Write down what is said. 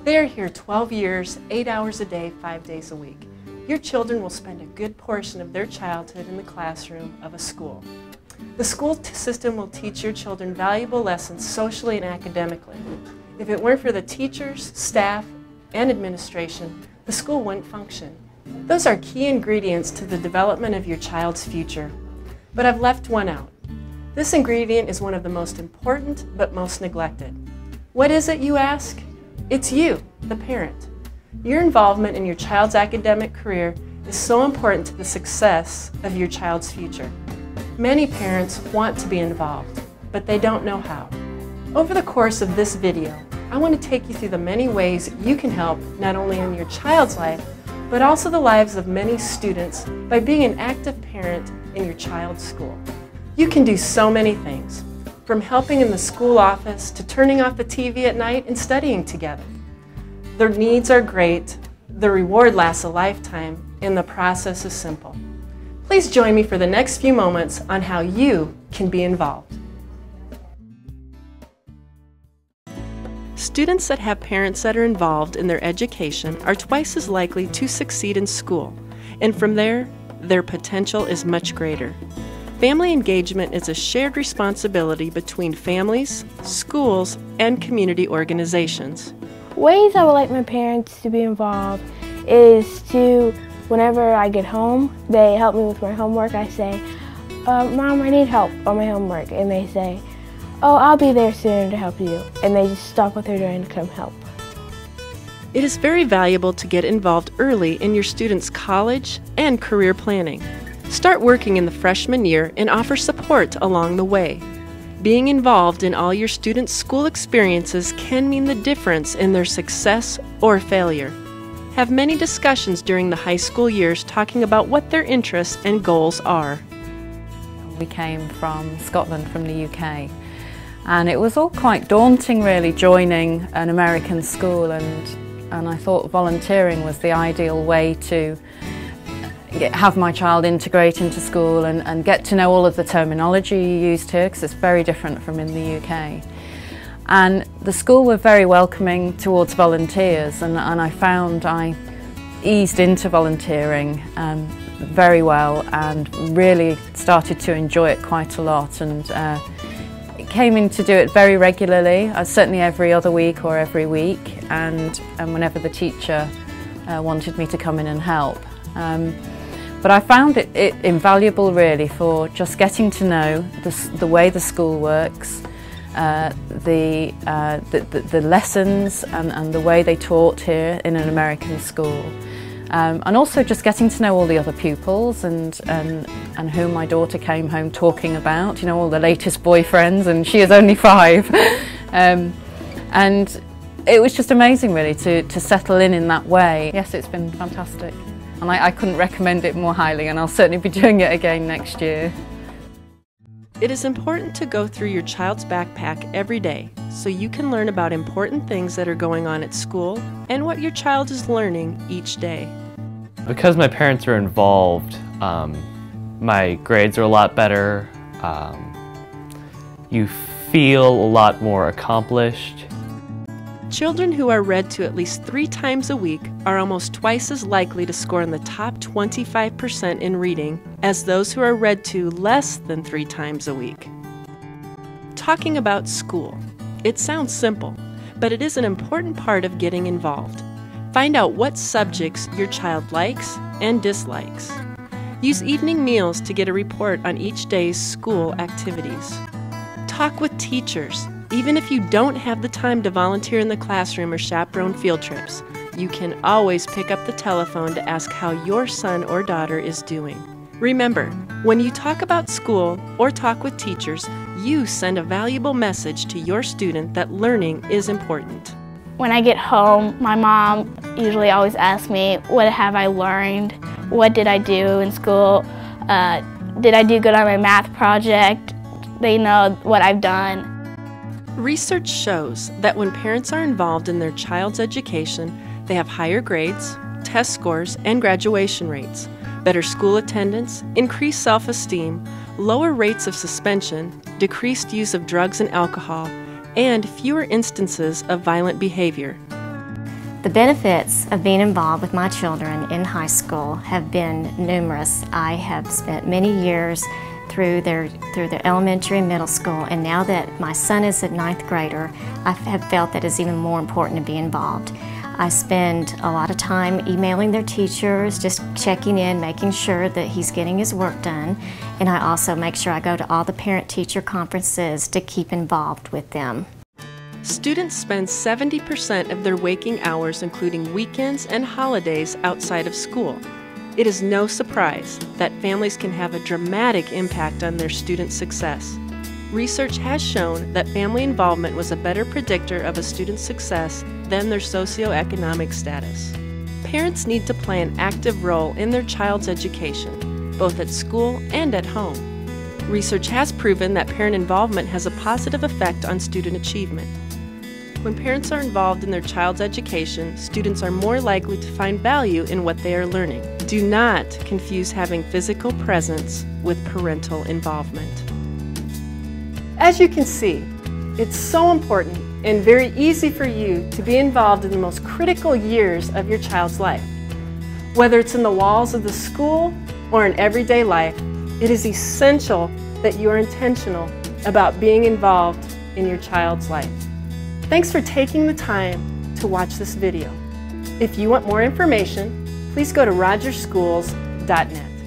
They are here 12 years, 8 hours a day, 5 days a week. Your children will spend a good portion of their childhood in the classroom of a school. The school system will teach your children valuable lessons socially and academically. If it weren't for the teachers, staff, and administration, the school wouldn't function. Those are key ingredients to the development of your child's future. But I've left one out. This ingredient is one of the most important but most neglected. What is it, you ask? It's you, the parent. Your involvement in your child's academic career is so important to the success of your child's future. Many parents want to be involved, but they don't know how. Over the course of this video, I want to take you through the many ways you can help not only in your child's life, but also the lives of many students by being an active parent in your child's school. You can do so many things, from helping in the school office to turning off the TV at night and studying together. Their needs are great, the reward lasts a lifetime, and the process is simple. Please join me for the next few moments on how you can be involved. Students that have parents that are involved in their education are twice as likely to succeed in school, and from there, their potential is much greater. Family engagement is a shared responsibility between families, schools, and community organizations. Ways I would like my parents to be involved is to, whenever I get home, they help me with my homework. I say, Mom, I need help on my homework. And they say, oh, I'll be there soon to help you. And they just stop what they're doing to come help. It is very valuable to get involved early in your students' college and career planning. Start working in the freshman year and offer support along the way. Being involved in all your students' school experiences can mean the difference in their success or failure. Have many discussions during the high school years talking about what their interests and goals are. We came from Scotland, from the UK, and it was all quite daunting really joining an American school, and I thought volunteering was the ideal way to have my child integrate into school and get to know all of the terminology used here, because it's very different from in the UK. And the school were very welcoming towards volunteers, and I found I eased into volunteering very well and really started to enjoy it quite a lot, and came in to do it very regularly, certainly every other week or every week, and whenever the teacher wanted me to come in and help. But I found it invaluable really for just getting to know the way the school works, the lessons and the way they taught here in an American school. And also just getting to know all the other pupils and who my daughter came home talking about, you know, all the latest boyfriends, and she is only 5. And it was just amazing really to settle in that way. Yes, it's been fantastic. And I couldn't recommend it more highly, and I'll certainly be doing it again next year. It is important to go through your child's backpack every day so you can learn about important things that are going on at school and what your child is learning each day. Because my parents are involved, my grades are a lot better. You feel a lot more accomplished. Children who are read to at least 3 times a week are almost twice as likely to score in the top 25% in reading as those who are read to less than 3 times a week. Talking about school. It sounds simple, but it is an important part of getting involved. Find out what subjects your child likes and dislikes. Use evening meals to get a report on each day's school activities. Talk with teachers. Even if you don't have the time to volunteer in the classroom or chaperone field trips, you can always pick up the telephone to ask how your son or daughter is doing. Remember, when you talk about school or talk with teachers, you send a valuable message to your student that learning is important. When I get home, my mom usually always asks me, what have I learned? What did I do in school? Did I do good on my math project? They know what I've done. Research shows that when parents are involved in their child's education, they have higher grades, test scores, and graduation rates, better school attendance, increased self-esteem, lower rates of suspension, decreased use of drugs and alcohol, and fewer instances of violent behavior. The benefits of being involved with my children in high school have been numerous. I have spent many years through their elementary and middle school, and now that my son is a 9th grader, I have felt that it's even more important to be involved. I spend a lot of time emailing their teachers, just checking in, making sure that he's getting his work done, and I also make sure I go to all the parent-teacher conferences to keep involved with them. Students spend 70% of their waking hours, including weekends and holidays, outside of school. It is no surprise that families can have a dramatic impact on their students' success. Research has shown that family involvement was a better predictor of a student's success than their socioeconomic status. Parents need to play an active role in their child's education, both at school and at home. Research has proven that parent involvement has a positive effect on student achievement. When parents are involved in their child's education, students are more likely to find value in what they are learning. Do not confuse having physical presence with parental involvement. As you can see, it's so important and very easy for you to be involved in the most critical years of your child's life. Whether it's in the walls of the school or in everyday life, it is essential that you are intentional about being involved in your child's life. Thanks for taking the time to watch this video. If you want more information, please go to rogerschools.net.